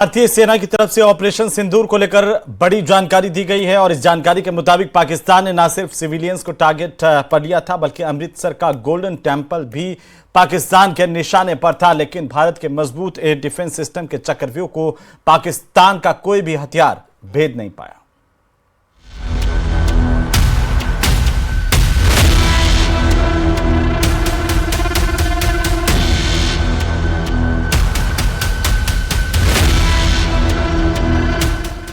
भारतीय सेना की तरफ से ऑपरेशन सिंदूर को लेकर बड़ी जानकारी दी गई है और इस जानकारी के मुताबिक पाकिस्तान ने न सिर्फ सिविलियंस को टारगेट पर लिया था बल्कि अमृतसर का गोल्डन टेंपल भी पाकिस्तान के निशाने पर था। लेकिन भारत के मजबूत एयर डिफेंस सिस्टम के चक्रव्यूह को पाकिस्तान का कोई भी हथियार भेद नहीं पाया।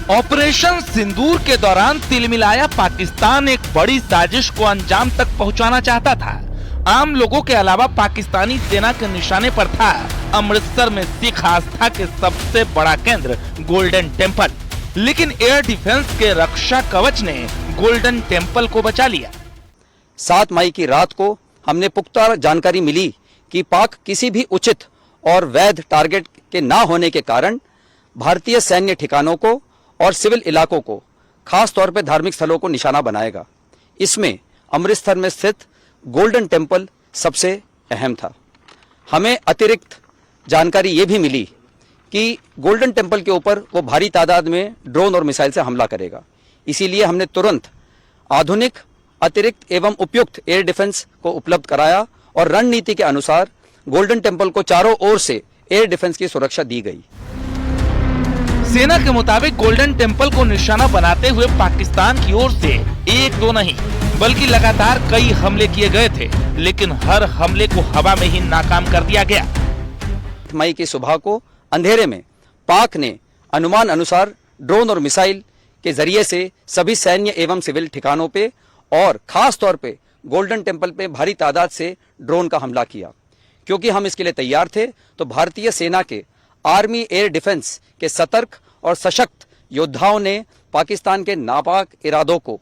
ऑपरेशन सिंदूर के दौरान तिलमिलाया पाकिस्तान एक बड़ी साजिश को अंजाम तक पहुंचाना चाहता था। आम लोगों के अलावा पाकिस्तानी सेना के निशाने पर था अमृतसर में सिख आस्था के सबसे बड़ा केंद्र गोल्डन टेंपल। लेकिन एयर डिफेंस के रक्षा कवच ने गोल्डन टेंपल को बचा लिया। 7 मई की रात को हमने पुख्ता जानकारी मिली कि पाक किसी भी उचित और वैध टारगेट के ना होने के कारण भारतीय सैन्य ठिकानों को और सिविल इलाकों को, खास तौर पर धार्मिक स्थलों को निशाना बनाएगा। इसमें अमृतसर में स्थित गोल्डन टेंपल सबसे अहम था। हमें अतिरिक्त जानकारी ये भी मिली कि गोल्डन टेंपल के ऊपर वो भारी तादाद में ड्रोन और मिसाइल से हमला करेगा। इसीलिए हमने तुरंत आधुनिक, अतिरिक्त एवं उपयुक्त एयर डिफेंस को उपलब्ध कराया और रणनीति के अनुसार गोल्डन टेंपल को चारों ओर से एयर डिफेंस की सुरक्षा दी गई। सेना के मुताबिक गोल्डन टेंपल को निशाना बनाते हुए पाकिस्तान की ओर से एक दो नहीं बल्कि लगातार कई हमले किए गए थे, लेकिन हर हमले को हवा में ही नाकाम कर दिया गया। मई की सुबह को अंधेरे में पाक ने अनुमान अनुसार ड्रोन और मिसाइल के जरिए से सभी सैन्य एवं सिविल ठिकानों पे और खास तौर पे गोल्डन टेंपल पे भारी तादाद से ड्रोन का हमला किया। क्योंकि हम इसके लिए तैयार थे, तो भारतीय सेना के आर्मी एयर डिफेंस के सतर्क और सशक्त योद्धाओं ने पाकिस्तान के नापाक इरादों को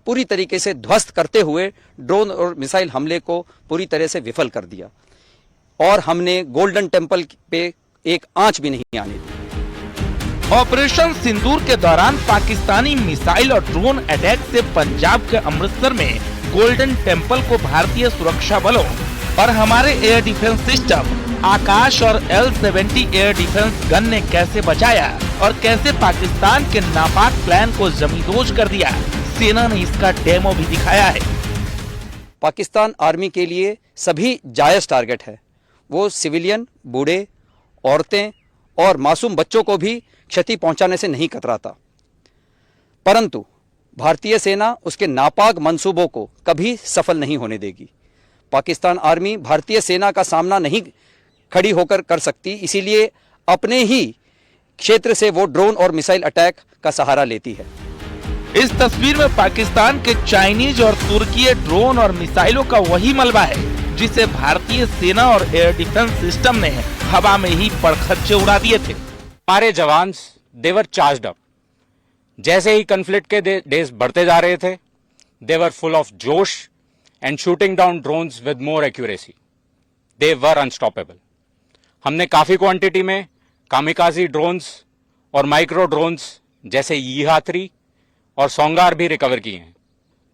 पूरी तरीके से ध्वस्त करते हुए ड्रोन और मिसाइल हमले को पूरी तरह से विफल कर दिया और हमने गोल्डन टेंपल पे एक आंच भी नहीं आने दी। ऑपरेशन सिंदूर के दौरान पाकिस्तानी मिसाइल और ड्रोन अटैक से पंजाब के अमृतसर में गोल्डन टेंपल को भारतीय सुरक्षा बलों और हमारे एयर डिफेंस सिस्टम आकाश और L-70 एयर डिफेंस गन ने कैसे बचाया और कैसे पाकिस्तान के नापाक प्लान को जमींदोज कर दिया, सेना ने इसका डेमो भी दिखाया है। पाकिस्तान आर्मी के लिए सभी जायज टारगेट है। वो सिविलियन, बूढ़े, औरतें और मासूम बच्चों को भी क्षति पहुंचाने से नहीं कतराता। परंतु भारतीय सेना उसके नापाक मंसूबों को कभी सफल नहीं होने देगी। पाकिस्तान आर्मी भारतीय सेना का सामना नहीं खड़ी होकर कर सकती, इसीलिए अपने ही क्षेत्र से वो ड्रोन और मिसाइल अटैक का सहारा लेती है। इस तस्वीर में पाकिस्तान के चाइनीज और तुर्की ड्रोन और मिसाइलों का वही मलबा है जिसे भारतीय सेना और एयर डिफेंस सिस्टम ने हवा में ही पड़खच्चे उड़ा दिए थे। हमारे जवान देवर चार्ज्ड अप। जैसे ही कॉन्फ्लिक्ट के डेज बढ़ते जा रहे थे, देवर फुल ऑफ जोश and shooting down drones with more accuracy. They were unstoppable. हमने काफी क्वांटिटी में कामिकाजी ड्रोन्स और माइक्रो ड्रोन्स जैसे यीहा-3 और सोंगार भी रिकवर किए हैं,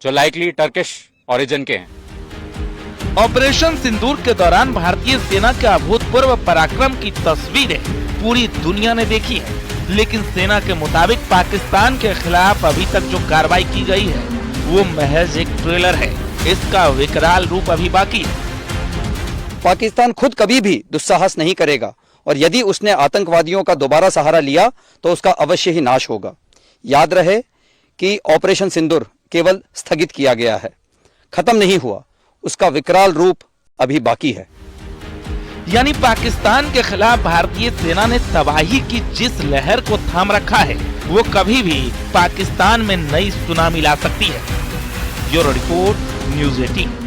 जो लाइकली टर्किश ओरिजिन के हैं। ऑपरेशन सिंदूर के दौरान भारतीय सेना के अभूतपूर्व पराक्रम की तस्वीरें पूरी दुनिया ने देखी है, लेकिन सेना के मुताबिक पाकिस्तान के खिलाफ अभी तक जो कार्रवाई की गई है वो महज एक ट्रेलर है। इसका विकराल रूप अभी बाकी है। पाकिस्तान खुद कभी भी दुस्साहस नहीं करेगा और यदि उसने आतंकवादियों का दोबारा सहारा लिया तो उसका अवश्य ही नाश होगा। याद रहे कि ऑपरेशन सिंदूर केवल स्थगित किया गया है, खत्म नहीं हुआ। उसका विकराल रूप अभी बाकी है। यानी पाकिस्तान के खिलाफ भारतीय सेना ने तबाही की जिस लहर को थाम रखा है वो कभी भी पाकिस्तान में नई सुनामी ला सकती है। Bureau report, news 18।